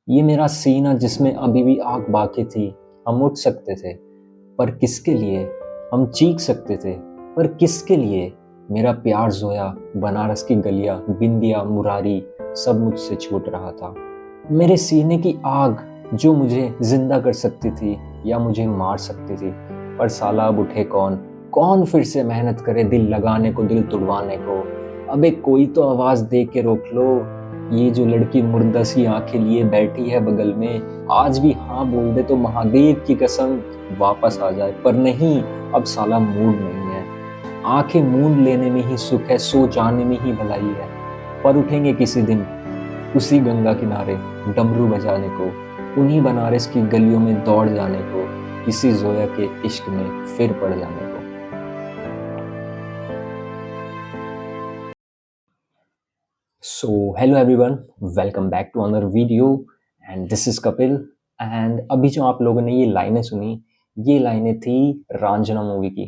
ये मेरा सीना जिसमें अभी भी आग बाकी थी। हम उठ सकते थे पर किसके लिए, हम चीख सकते थे पर किसके लिए। मेरा प्यार जोया, बनारस की गलियां, बिंदिया, मुरारी, सब मुझसे छूट रहा था। मेरे सीने की आग जो मुझे जिंदा कर सकती थी या मुझे मार सकती थी। पर साला अब उठे कौन, कौन फिर से मेहनत करे दिल लगाने को, दिल तुड़वाने को। अबे कोई तो आवाज दे के रोक लो। ये जो लड़की मुर्दा सी आंखें लिए बैठी है बगल में, आज भी हाँ बोल दे तो महादेव की कसम वापस आ जाए। पर नहीं, अब साला मूड नहीं है। आंखें मूंद लेने में ही सुख है, सो जाने में ही भलाई है। पर उठेंगे किसी दिन उसी गंगा किनारे डमरू बजाने को, उन्हीं बनारस की गलियों में दौड़ जाने को, किसी जोया के इश्क में फिर पड़ जाने को। So hello everyone, welcome back to another video and this is Kapil. And अभी जो आप लोगों ने ये लाइनें सुनी, ये लाइनें थी रांझना मूवी की।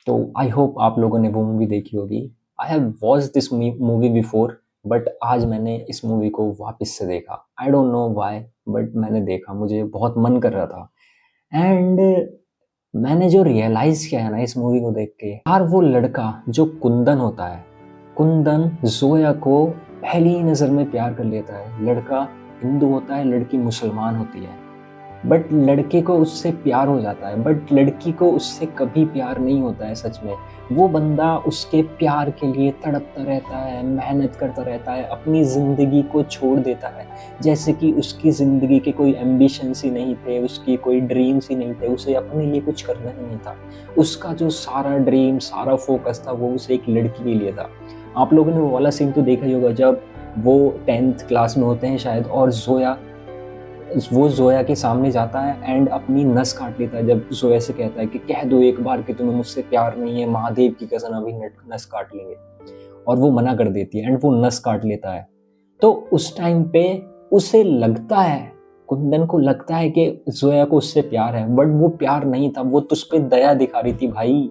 तो आई होप आप लोगों ने वो मूवी देखी होगी। I have watch this movie before, but आज मैंने इस मूवी को वापस से देखा। I don't know why, but मैंने देखा, मुझे बहुत मन कर रहा था। एंड मैंने जो रियलाइज किया है ना इस मूवी को देख के, यार वो लड़का जो कुंदन होता है, कुंदन जोया को पहली ही नजर में प्यार कर लेता है। लड़का हिंदू होता है, लड़की मुसलमान होती है, बट लड़के को उससे प्यार हो जाता है, बट लड़की को उससे कभी प्यार नहीं होता है। सच में वो बंदा उसके प्यार के लिए तड़पता रहता है, मेहनत करता रहता है, अपनी ज़िंदगी को छोड़ देता है। जैसे कि उसकी ज़िंदगी के कोई एम्बिशंस ही नहीं थे, उसकी कोई ड्रीम्स ही नहीं थे, उसे अपने लिए कुछ करना ही नहीं था। उसका जो सारा ड्रीम, सारा फोकस था वो उसे एक लड़की के लिए था। आप लोगों ने वो वाला सीन तो देखा ही होगा जब वो 10th क्लास में होते हैं शायद, और वो जोया के सामने जाता है एंड अपनी नस काट लेता है। जब जोया से कहता है कि कह दो एक बार कि तुम्हें मुझसे प्यार नहीं है, महादेव की कसम अभी नस काट लेंगे, और वो मना कर देती है एंड वो नस काट लेता है। तो उस टाइम पे उसे लगता है, कुंदन को लगता है कि जोया को उससे प्यार है, बट वो प्यार नहीं था। वो तुझ पे दया दिखा रही थी भाई,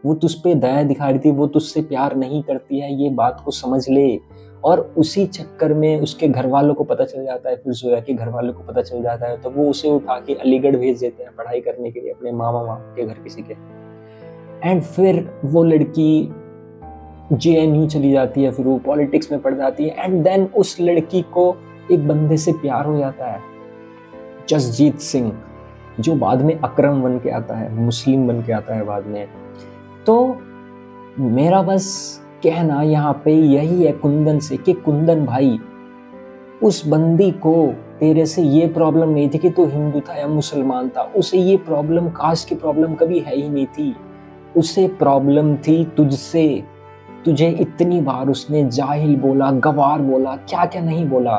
वो तुझ पे दया दिखा रही थी, वो तुझसे प्यार नहीं करती है, ये बात को समझ ले। और उसी चक्कर में उसके घर वालों को पता चल जाता है, फिर जोया के घर वालों को पता चल जाता है, तो वो उसे उठा के अलीगढ़ भेज देते हैं पढ़ाई करने के लिए, अपने मामा के घर किसी के। एंड फिर वो लड़की जेएनयू चली जाती है, फिर वो पॉलिटिक्स में पड़ जाती है। एंड देन उस लड़की को एक बंदे से प्यार हो जाता है, जसजीत सिंह, जो बाद में अकरम बन के आता है, मुस्लिम बन के आता है बाद में। तो मेरा बस कहना यहाँ पे यही है कुंदन से कि कुंदन भाई, उस बंदी को तेरे से ये प्रॉब्लम नहीं थी कि तू हिंदू था या मुसलमान था। उसे ये प्रॉब्लम, कास्ट की प्रॉब्लम कभी है ही नहीं थी। उसे प्रॉब्लम थी तुझसे। तुझे इतनी बार उसने जाहिल बोला, गवार बोला, क्या क्या नहीं बोला,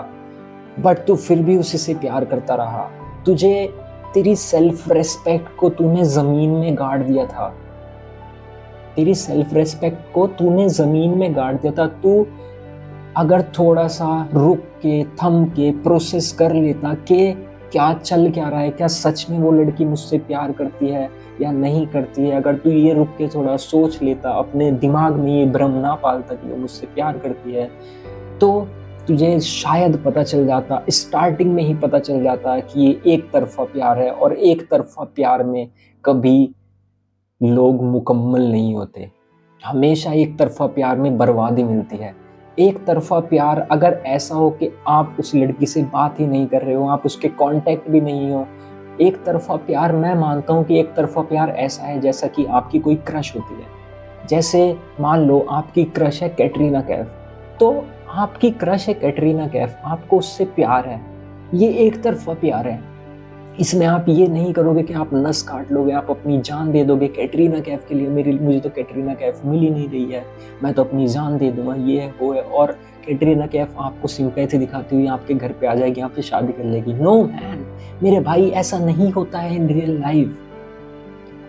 बट तू फिर भी उसी से प्यार करता रहा। तुझे, तेरी सेल्फ रेस्पेक्ट को तूने जमीन में गाड़ दिया था। तेरी सेल्फ रेस्पेक्ट को तूने जमीन में गाड़ दिया था। तू अगर थोड़ा सा रुक के, थम के प्रोसेस कर लेता कि क्या चल क्या रहा है, क्या सच में वो लड़की मुझसे प्यार करती है या नहीं करती है, अगर तू ये रुक के थोड़ा सोच लेता, अपने दिमाग में ये भ्रम ना पालता कि वो मुझसे प्यार करती है, तो तुझे शायद पता चल जाता, स्टार्टिंग में ही पता चल जाता कि ये एक तरफा प्यार है, और एक तरफा प्यार में कभी लोग मुकम्मल नहीं होते। हमेशा एक तरफा प्यार में बर्बादी मिलती है। एक तरफा प्यार अगर ऐसा हो कि आप उस लड़की से बात ही नहीं कर रहे हो, आप उसके कांटेक्ट भी नहीं हो, एक तरफा प्यार, मैं मानता हूँ कि एक तरफा प्यार ऐसा है जैसा कि आपकी कोई क्रश होती है। जैसे मान लो आपकी क्रश है कैटरीना कैफ, तो आपकी क्रश है कैटरीना कैफ, आपको उससे प्यार है, ये एक तरफा प्यार है। इसमें आप ये नहीं करोगे कि आप नस काट लोगे, आप अपनी जान दे दोगे कैटरीना कैफ के लिए। मुझे तो कैटरीना कैफ मिल ही नहीं रही है, मैं तो अपनी जान दे दूंगा, ये है वो है। और कैटरीना कैफ आपको सिंपैथी दिखाती हुई आपके घर पे आ जाएगी, आपसे शादी कर लेगी। नो मैन, मेरे भाई, ऐसा नहीं होता है in real life.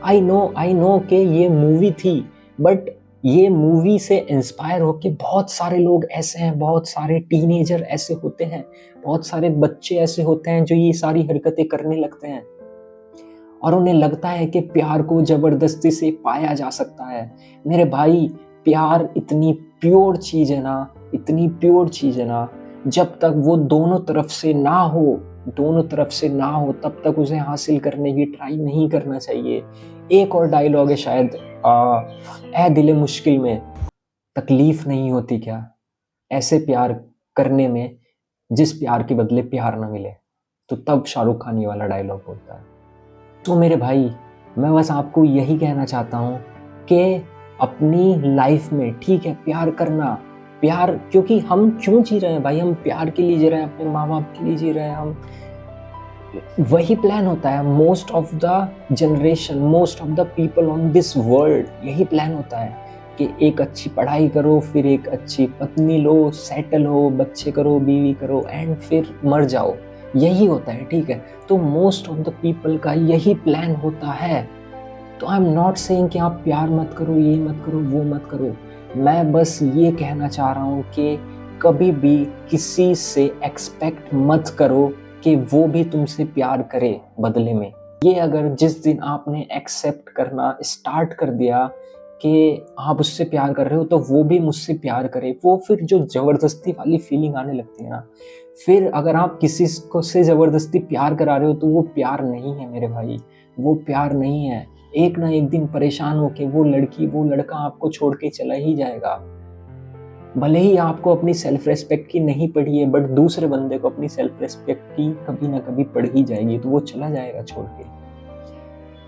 I know कि ये मूवी थी, बट ये मूवी से इंस्पायर होके बहुत सारे लोग ऐसे हैं, बहुत सारे टीनेजर ऐसे होते हैं, बहुत सारे बच्चे ऐसे होते हैं जो ये सारी हरकतें करने लगते हैं, और उन्हें लगता है कि प्यार को जबरदस्ती से पाया जा सकता है। मेरे भाई, प्यार इतनी प्योर चीज है ना, इतनी प्योर चीज है ना, जब तक वो दोनों तरफ से ना हो, दोनों तरफ से ना हो तब तक उसे हासिल करने की ट्राई नहीं करना चाहिए। एक और डायलॉग है शायद, ए दिले मुश्किल में तकलीफ नहीं होती क्या, ऐसे प्यार करने में जिस प्यार के बदले प्यार ना मिले। तो तब शाहरुख खान ये वाला डायलॉग बोलता है। तो मेरे भाई, मैं बस आपको यही कहना चाहता हूँ कि अपनी लाइफ में ठीक है प्यार करना, प्यार, क्योंकि हम क्यों जी रहे हैं भाई, हम प्यार के लिए जी रहे हैं, अपने माँ बाप के लिए जी रहे हैं हम। वही प्लान होता है most of the generation, most of the people on this world, यही प्लान होता है कि एक अच्छी पढ़ाई करो, फिर एक अच्छी पत्नी लो, सेटल हो, बच्चे करो, बीवी करो, एंड फिर मर जाओ। यही होता है, ठीक है। तो मोस्ट ऑफ द पीपल का यही प्लान होता है। तो आई एम नॉट सेइंग कि आप प्यार मत करो, ये मत करो, वो मत करो। मैं बस ये कहना चाह रहा हूँ कि कभी भी किसी से एक्सपेक्ट मत करो कि वो भी तुमसे प्यार करे बदले में। ये अगर जिस दिन आपने एक्सेप्ट करना स्टार्ट कर दिया कि आप उससे प्यार कर रहे हो तो वो भी मुझसे प्यार करे, वो फिर जो ज़बरदस्ती वाली फीलिंग आने लगती है ना, फिर अगर आप किसी को से ज़बरदस्ती प्यार करा रहे हो तो वो प्यार नहीं है मेरे भाई, वो प्यार नहीं है। एक ना एक दिन परेशान होके वो लड़की, वो लड़का आपको छोड़ के चला ही जाएगा। भले ही आपको अपनी सेल्फ रेस्पेक्ट की नहीं पड़ी है, बट दूसरे बंदे को अपनी सेल्फ रेस्पेक्ट की कभी ना कभी पड़ ही जाएगी, तो वो चला जाएगा छोड़ के।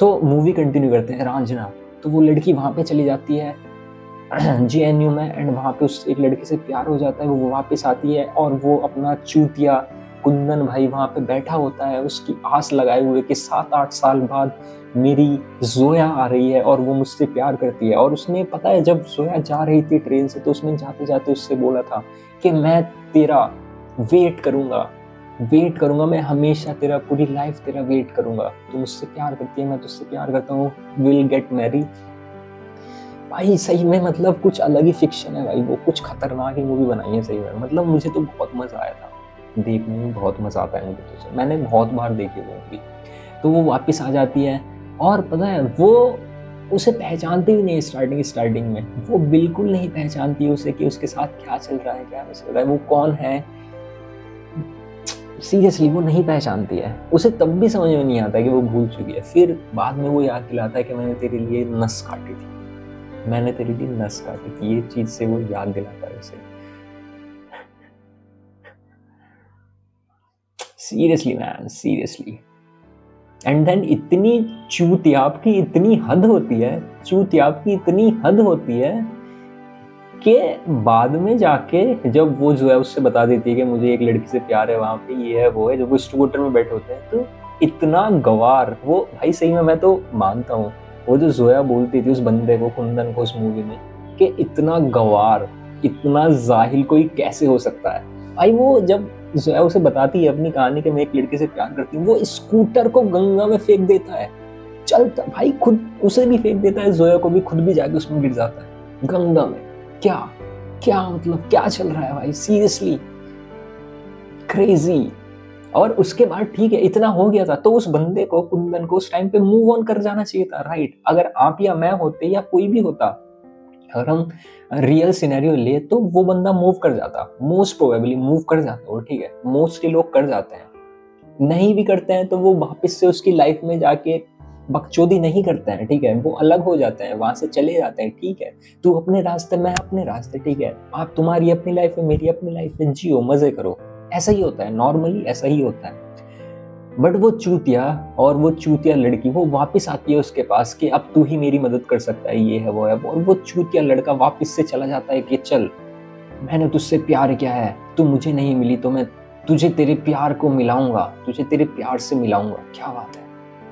तो मूवी कंटिन्यू करते हैं। रांझना, तो वो लड़की वहां पे चली जाती है JNU में, एंड वहां पे उस एक लड़के से प्यार हो जाता है। वो वापस आती है और वो अपना चूतिया कुंदन भाई वहां पे बैठा होता है, उसकी आस लगाए हुए कि 7-8 साल बाद मेरी जोया आ रही है और वो मुझसे प्यार करती है। और उसने, पता है, जब जोया जा रही थी ट्रेन से, तो उसने जाते जाते उससे बोला था कि मैं तेरा वेट करूंगा, वेट करूंगा, मैं हमेशा तेरा, पूरी लाइफ तेरा वेट करूंगा। तू मुझसे प्यार करती है, मैं तुझसे प्यार करता हूँ, विल गेट मैरी। भाई सही में, मतलब कुछ अलग ही फिक्शन है भाई, वो कुछ खतरनाक ही मूवी बनाई है सही में। मतलब मुझे तो बहुत मजा आया था देखने में, बहुत मजा आता है मुझे तो, मैंने बहुत बार देखी वो मूवी। तो वो वापस आ जाती है और पता है वो उसे पहचानती भी नहीं स्टार्टिंग में, वो बिल्कुल नहीं पहचानती उसे कि उसके साथ क्या चल रहा है, क्या नहीं चल रहा है, वो कौन है। सीरियसली वो नहीं पहचानती है, उसे तब भी समझ में नहीं आता कि वो भूल चुकी है। फिर बाद में वो याद दिलाता है कि मैंने तेरे लिए नस काटी थी, मैंने तेरे लिए नस काटी थी, ये चीज से वो याद दिलाता है उसे। Seriously man, seriously. And then इतनी चूतियाब की इतनी हद होती है, चूतियाब की इतनी हद होती है कि बाद में जाके जब वो जो है उससे बता देती है कि मुझे एक लड़की से प्यार है, वहां पे ये है वो है, जब वो स्कूटर में बैठे होते हैं, तो इतना गवार वो, भाई सही में मैं तो मानता हूँ, वो जो जोया बोलती थी उस बंदे को, कुंदन को, उस मूवी में, कि इतना गवार, इतना जाहिल कोई कैसे हो सकता है। भाई वो जब जोया उसे बताती है अपनी कहानी कि मैं एक लड़के से प्यार करती हूँ, वो स्कूटर को गंगा में फेंक देता है, चलता भाई, खुद उसे भी फेंक देता है, जोया को भी, खुद भी जाके उसमें गिर जाता है गंगा में। क्या क्या मतलब क्या चल रहा है भाई, सीरियसली क्रेजी। और उसके बाद ठीक है, इतना हो गया था, तो उस बंदे को, कुंदन को, उस टाइम पे मूव ऑन कर जाना चाहिए था, राइट। अगर आप या मैं होते या कोई भी होता, अगर हम रियल सिनेरियो ले, तो वो बंदा मूव कर जाता, मोस्ट प्रोबेबली मूव कर जाता वो, ठीक है। मोस्टली लोग कर जाते हैं, नहीं भी करते हैं तो वो वापस से उसकी लाइफ में जाके बकचोदी नहीं करते हैं, ठीक है। वो अलग हो जाते हैं, वहां से चले जाते हैं, ठीक है। तू अपने रास्ते, मैं अपने रास्ते, ठीक है। आप तुम्हारी अपनी लाइफ में, मेरी अपनी लाइफ में, जियो, मजे करो। ऐसा ही होता है, नॉर्मली ऐसा ही होता है। बट वो चूतिया, और वो चूतिया लड़की, वो वापस आती है उसके पास कि अब तू ही मेरी मदद कर सकता है, ये है वो है वो, और वो चूतिया लड़का वापस से चला जाता है कि चल, मैंने तुझसे प्यार किया है, तू मुझे नहीं मिली तो मैं तुझे तेरे प्यार को मिलाऊंगा, तुझे तेरे प्यार से मिलाऊंगा। क्या बात है,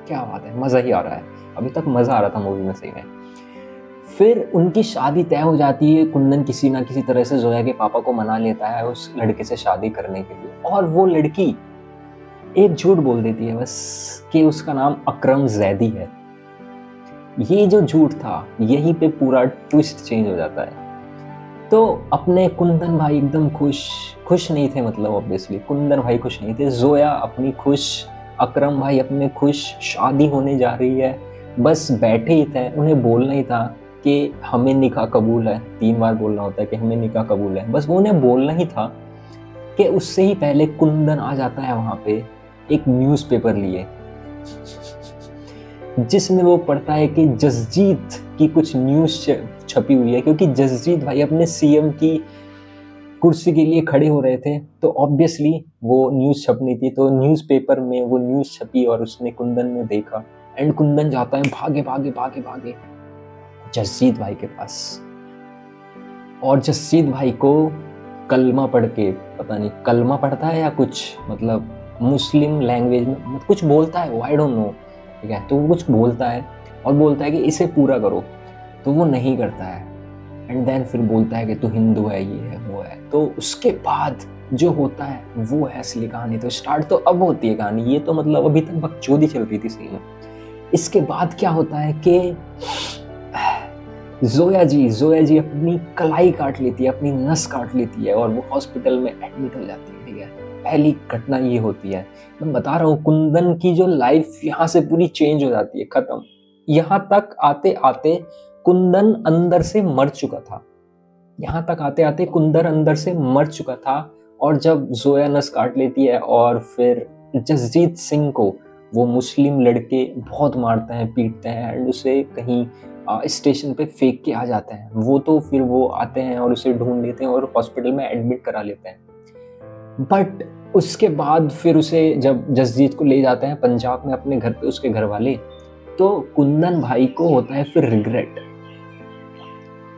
क्या बात है, मजा ही आ रहा है। अभी तक मजा आ रहा था मूवी में सही में। फिर उनकी शादी तय हो जाती है, कुंदन किसी ना किसी तरह से जोया के पापा को मना लेता है उस लड़के से शादी करने के लिए, और वो लड़की एक झूठ बोल देती है बस, कि उसका नाम अकरम जैदी है। ये जो झूठ था, यहीं पे पूरा ट्विस्ट चेंज हो जाता है। तो अपने कुंदन भाई एकदम खुश नहीं थे, मतलब ऑब्वियसली कुंदन भाई खुश नहीं थे, जोया अपनी खुश, अकरम भाई अपने खुश, शादी होने जा रही है, बस बैठे ही थे। उन्हें बोलना ही था कि हमें निकाह कबूल है, 3 बार बोलना होता है कि हमें निकाह कबूल है, बस वो उन्हें बोलना ही था कि उससे ही पहले कुंदन आ जाता है वहां पे एक न्यूज़पेपर लिए जिसमें वो पढ़ता है कि जसजीत की कुछ न्यूज़ छपी हुई है, क्योंकि जसजीत भाई अपने सीएम की कुर्सी के लिए खड़े हो रहे थे, तो ऑब्वियसली वो न्यूज़ छपनी थी। तो न्यूज़पेपर में वो न्यूज़ छपी और उसने कुंदन ने देखा, एंड कुंदन जाता है भागे भागे भागे भागे जसजीत भाई के पास, और जसजीत भाई को कलमा पढ़ के, पता नहीं कलमा पढ़ता है या कुछ, मतलब मुस्लिम लैंग्वेज में मतलब कुछ बोलता है वो, आई डोंट नो, ठीक है। तो वो कुछ बोलता है और बोलता है कि इसे पूरा करो, तो वो नहीं करता है, एंड देन फिर बोलता है कि तू हिंदू है, ये है वो है। तो उसके बाद जो होता है वो है असली कहानी। तो स्टार्ट तो अब होती है कहानी, ये तो मतलब अभी तक बकचोदी चल रही थी सही में। इसके बाद क्या होता है कि जोया जी अपनी कलाई काट लेती है, अपनी नस काट लेती है, और वो हॉस्पिटल में एडमिट हो जाती है, ठीक है। पहली घटना ये होती है, मैं बता रहा हूँ, कुंदन की जो लाइफ यहाँ से पूरी चेंज हो जाती है, खत्म। यहाँ तक आते आते कुंदन अंदर से मर चुका था, यहाँ तक आते आते कुंदन अंदर से मर चुका था। और जब जोया नस काट लेती है और फिर जसजीत सिंह को वो मुस्लिम लड़के बहुत मारते हैं, पीटते हैं, एंड उसे कहीं स्टेशन पे फेंक के आ जाते हैं। वो तो फिर वो आते हैं और उसे ढूंढ लेते हैं और हॉस्पिटल में एडमिट करा लेते हैं। बट उसके बाद फिर उसे जब जसजीत को ले जाते हैं पंजाब में अपने घर पे उसके घर वाले, तो कुंदन भाई को होता है फिर रिग्रेट।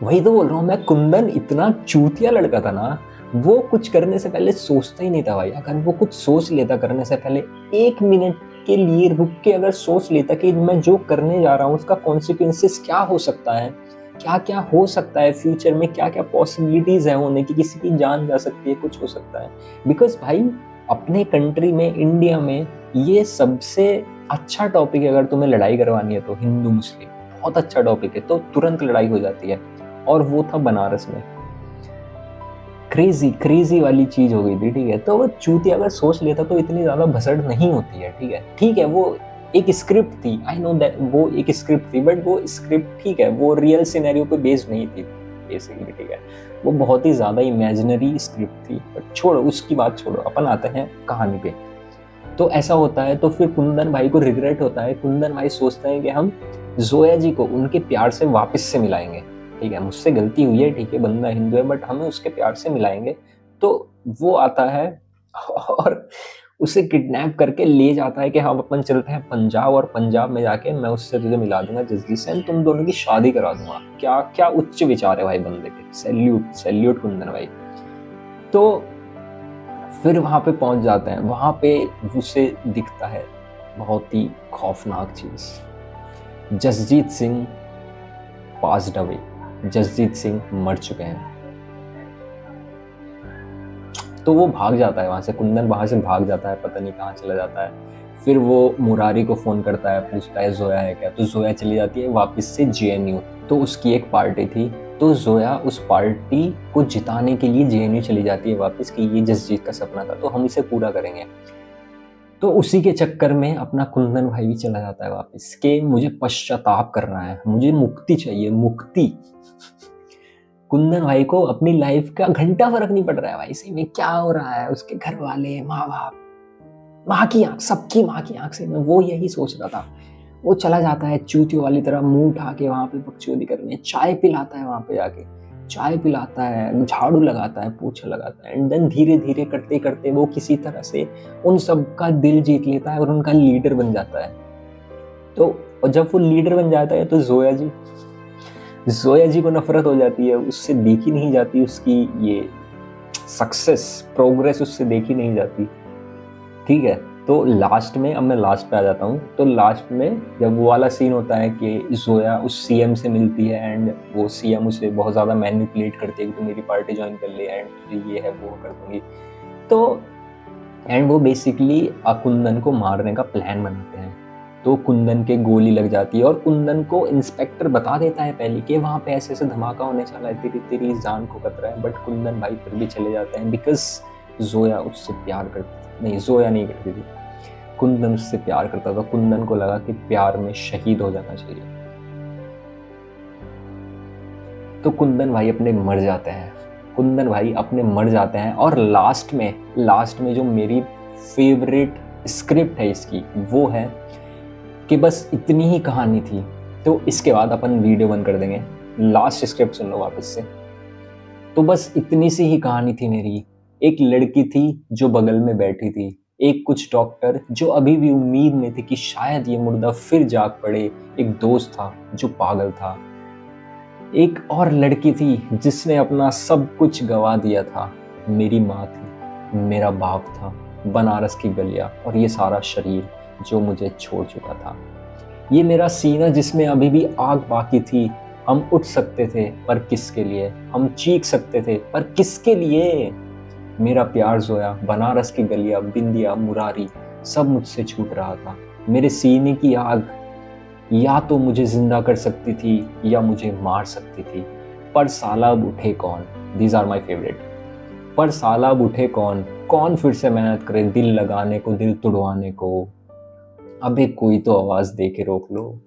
वही तो बोल रहा हूँ मैं, कुंदन इतना चूतिया लड़का था ना, वो कुछ करने से पहले सोचता ही नहीं था भाई। अगर वो कुछ सोच लेता करने से पहले, 1 मिनट के लिए रुक के अगर सोच लेता कि मैं जो करने जा रहा हूँ उसका कॉन्सिक्वेंसेस क्या हो सकता है, क्या क्या हो सकता है फ्यूचर में, क्या क्या पॉसिबिलिटीज है होने की, किसी की जान जा सकती है, कुछ हो सकता है। बिकॉज भाई अपने कंट्री में, इंडिया में, ये सबसे अच्छा टॉपिक है। अगर तुम्हें लड़ाई करवानी है तो हिंदू मुस्लिम बहुत अच्छा टॉपिक है, तो तुरंत लड़ाई हो जाती है। और वो था बनारस में, क्रेजी वाली चीज हो गई थी, ठीक है। तो वो चूती अगर सोच लेता तो इतनी ज्यादा भसड़ नहीं होती है, ठीक है। वो एक स्क्रिप्ट थी, आई नो दैट वो एक स्क्रिप्ट थी, बट वो स्क्रिप्ट ठीक है, वो रियल सिनेरियो पे बेस्ड नहीं थी बेसिकली, ठीक है। वो बहुत ही ज्यादा इमेजिनरी स्क्रिप्ट थी, बट छोड़ो उसकी बात, छोड़ो, अपन आते हैं कहानी पे। तो ऐसा होता है, तो फिर कुंदन भाई को रिग्रेट होता है। कुंदन भाई सोचते हैं कि हम जोया जी को उनके प्यार से वापस से मिलाएंगे, ठीक है। मुझसे गलती हुई है, ठीक है, बंदा हिंदू है, बट हमें उसके प्यार से मिलाएंगे। तो वो आता है और उसे किडनैप करके ले जाता है कि हम अपन चलते हैं पंजाब, और पंजाब में जाके मैं उससे तुझे मिला दूंगा जसजीत से, तुम दोनों की शादी करा दूंगा। क्या क्या उच्च विचार है भाई बंदे के, सैल्यूट कुंदन भाई। तो फिर वहां पे पहुंच जाते हैं, वहां पे उसे दिखता है बहुत ही खौफनाक चीज, जसजीत सिंह पास्ड अवे, जसजीत सिंह मर चुके हैं। तो वो भाग जाता है वहां से, कुंदन वहां से भाग जाता है, पता नहीं कहाँ चला जाता है। फिर वो मुरारी को फोन करता है, पूछता है जोया है क्या, तो जोया चली जाती है वापस से जेएनयू। तो उसकी एक पार्टी थी, तो जोया उस पार्टी को जिताने के लिए जेएनयू चली जाती है वापस, कि ये जसजीत का सपना था तो हम इसे पूरा करेंगे। तो उसी के चक्कर में अपना कुंदन भाई भी चला जाता है वापस, के मुझे पश्चाताप करना है, मुझे मुक्ति चाहिए, मुक्ति। कुंदन भाई को अपनी लाइफ का घंटा फर्क नहीं पड़ रहा है भाई, इसी में क्या हो रहा है, उसके घर वाले, माँ बाप, माँ की आंख, सबकी माँ की आंख से मैं वो यही सोच रहा था। वो चला जाता है चूतियों वाली तरह मुंह उठा के वहां पे बकचोदी करने, चाय पिलाता है वहां पे जाके, चाय पिलाता है, झाड़ू लगाता है, पोछा लगाता है, एंड देन धीरे धीरे करते करते वो किसी तरह से उन सबका दिल जीत लेता है और उनका लीडर बन जाता है। तो और जब वो लीडर बन जाता है तो जोया जी को नफरत हो जाती है, उससे देखी नहीं जाती, उसकी ये सक्सेस, प्रोग्रेस उससे देखी नहीं जाती, ठीक है। तो लास्ट में, अब मैं लास्ट पे आ जाता हूँ, तो लास्ट में जब वो वाला सीन होता है कि जोया उस सीएम से मिलती है, एंड वो सीएम उसे बहुत ज़्यादा मैनिपुलेट करती है कि तू मेरी पार्टी ज्वाइन कर ले, एंड ये है वो कर दूंगी। तो एंड वो बेसिकली कुंदन को मारने का प्लान बनाते हैं। तो कुंदन के गोली लग जाती है, और कुंदन को इंस्पेक्टर बता देता है पहले कि वहाँ पे ऐसे ऐसे धमाका होने चला है, तेरी जान को खतरा है। बट कुंदन भाई फिर भी चले जाते हैं, बिकॉज जोया उससे प्यार करती, नहीं जोया नहीं करती थी, कुंदन उससे प्यार करता था। कुंदन को लगा कि प्यार में शहीद हो जाना चाहिए, तो कुंदन भाई अपने मर जाते हैं, कुंदन भाई अपने मर जाते हैं। और लास्ट में जो मेरी फेवरेट स्क्रिप्ट है इसकी वो है कि बस इतनी ही कहानी थी, तो इसके बाद अपन वीडियो बंद कर देंगे। लास्ट स्क्रिप्ट सुन लो वापस से। तो बस इतनी सी ही कहानी थी मेरी। एक लड़की थी जो बगल में बैठी थी, एक कुछ डॉक्टर जो अभी भी उम्मीद में थे कि शायद ये मुर्दा फिर जाग पड़े, एक दोस्त था जो पागल था, एक और लड़की थी जिसने अपना सब कुछ गवा दिया था, मेरी माँ थी, मेरा बाप था, बनारस की गलियाँ और ये सारा शरीर जो मुझे छोड़ चुका था। ये मेरा सीना जिसमें अभी भी आग बाकी थी। हम उठ सकते थे पर किसके लिए, हम चीख सकते थे पर किसके लिए। मेरा प्यार जोया, बनारस की गलियां, बिंदिया, मुरारी, सब मुझसे छूट रहा था। मेरे सीने की आग या तो मुझे जिंदा कर सकती थी या मुझे मार सकती थी। पर साला अब उठे कौन, दीज आर माई फेवरेट। पर साला अब उठे कौन, कौन फिर से मेहनत करे दिल लगाने को, दिल तुड़वाने को। अबे कोई तो आवाज दे के रोक लो।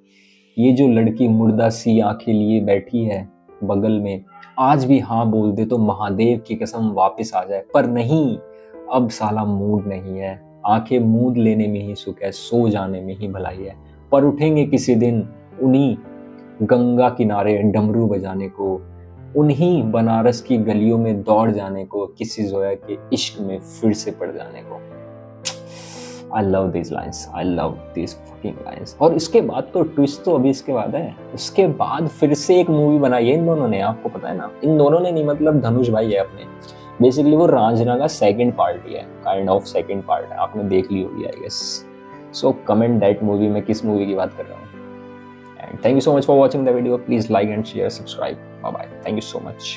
ये जो लड़की मुर्दा सी आंखें लिए बैठी है बगल में, आज भी हाँ बोल दे तो महादेव की कसम वापस आ जाए। पर नहीं, अब साला मूड नहीं है। आंखें मूड लेने में ही सुख है, सो जाने में ही भलाई है। पर उठेंगे किसी दिन उन्हीं गंगा किनारे डमरू बजाने को, उन्हीं बनारस की गलियों में दौड़ जाने को, किसी जोया के इश्क में फिर से पड़ जाने को। I love these lines. I love these fucking lines. और इसके बाद तो ट्विस्ट तो अभी इसके बाद है। उसके बाद फिर से एक मूवी बनाई है इन दोनों ने, आपको पता है ना। इन दोनों ने नहीं, मतलब धनुष भाई है अपने। बेसिकली वो रांझना का सेकंड पार्ट ही है, काइंड ऑफ सेकंड पार्ट है। आपने देख ली होगी I guess. So comment that movie, मैं किस मूवी की बात कर रहा हूँ। And thank you so much for watching the video. Please like and share, subscribe. Bye bye, thank you so much.